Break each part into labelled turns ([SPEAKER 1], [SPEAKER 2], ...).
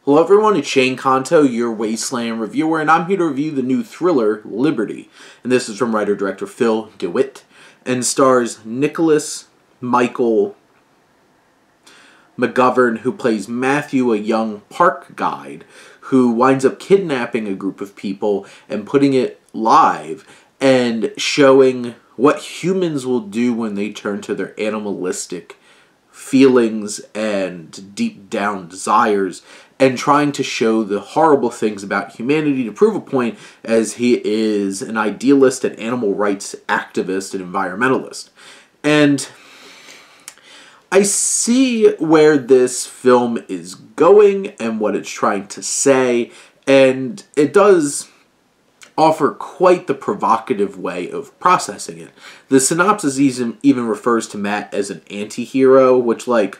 [SPEAKER 1] Hello everyone, it's Shane Kanto, your Wasteland reviewer, and I'm here to review the new thriller, Liberty. And this is from writer-director Phil DeWitt, and stars Nicholas Michael McGovern, who plays Matthew, a young park guide, who winds up kidnapping a group of people and putting it live, and showing what humans will do when they turn to their animalistic feelings and deep down desires, and trying to show the horrible things about humanity to prove a point, as he is an idealist, an animal rights activist, and environmentalist. And I see where this film is going and what it's trying to say, and it does offer quite the provocative way of processing it. The synopsis even refers to Matt as an anti-hero, which, like,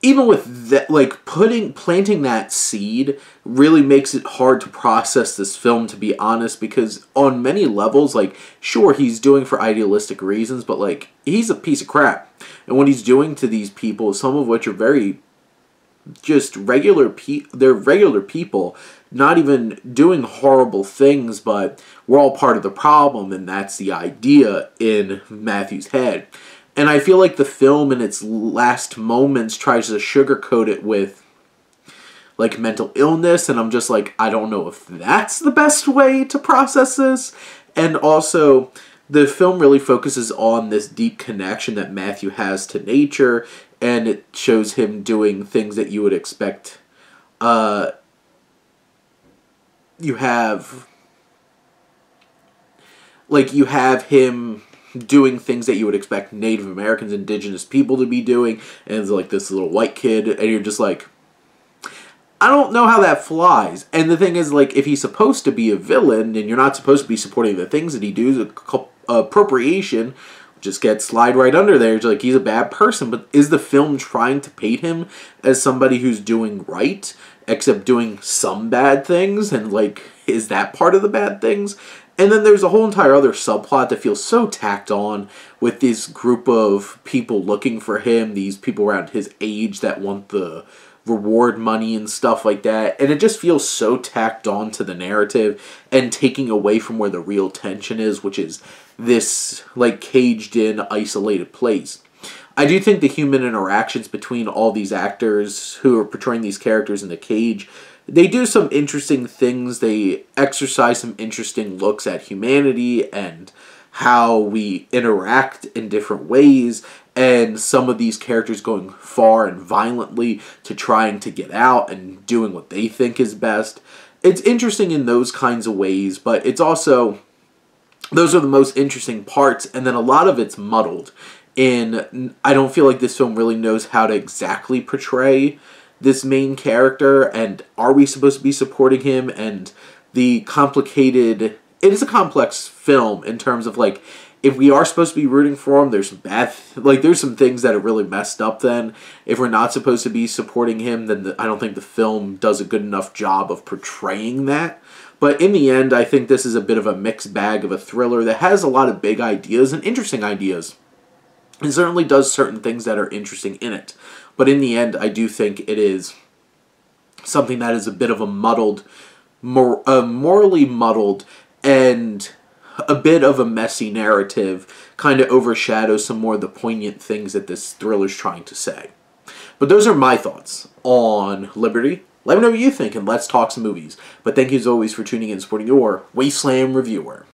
[SPEAKER 1] even with that, like, planting that seed really makes it hard to process this film, to be honest, because on many levels, like, sure, he's doing for idealistic reasons, but, like, he's a piece of crap. And what he's doing to these people, some of which are very just they're regular people, not even doing horrible things, but we're all part of the problem, and that's the idea in Matthew's head. And I feel like the film in its last moments tries to sugarcoat it with, like, mental illness, and I'm just like, I don't know if that's the best way to process this. And also, the film really focuses on this deep connection that Matthew has to nature, and it shows him doing things that you would expect. You have him doing things that you would expect Native Americans, indigenous people to be doing, and it's like this little white kid, and you're just like, I don't know how that flies. And the thing is, like, if he's supposed to be a villain, and you're not supposed to be supporting the things that he does, appropriation just gets slide right under there. It's like, he's a bad person, but is the film trying to paint him as somebody who's doing right, except doing some bad things? And, like, is that part of the bad things? And then there's a whole entire other subplot that feels so tacked on with this group of people looking for him, these people around his age that want the reward money and stuff like that. And it just feels so tacked on to the narrative and taking away from where the real tension is, which is this, like, caged-in, isolated place. I do think the human interactions between all these actors who are portraying these characters in the cage, they do some interesting things. They exercise some interesting looks at humanity and how we interact in different ways, and some of these characters going far and violently to trying to get out and doing what they think is best. It's interesting in those kinds of ways, but it's also, those are the most interesting parts, and then a lot of it's muddled. And I don't feel like this film really knows how to exactly portray this main character, and are we supposed to be supporting him, and the complicated, it is a complex film in terms of, like, if we are supposed to be rooting for him, there's some there's some things that are really messed up then. If we're not supposed to be supporting him, then I don't think the film does a good enough job of portraying that. But in the end, I think this is a bit of a mixed bag of a thriller that has a lot of big ideas and interesting ideas. It certainly does certain things that are interesting in it. But in the end, I do think it is something that is a bit of a muddled, morally muddled, and a bit of a messy narrative, kind of overshadows some more of the poignant things that this thriller's trying to say. But those are my thoughts on Liberty. Let me know what you think, and let's talk some movies. But thank you as always for tuning in and supporting your Wasteland reviewer.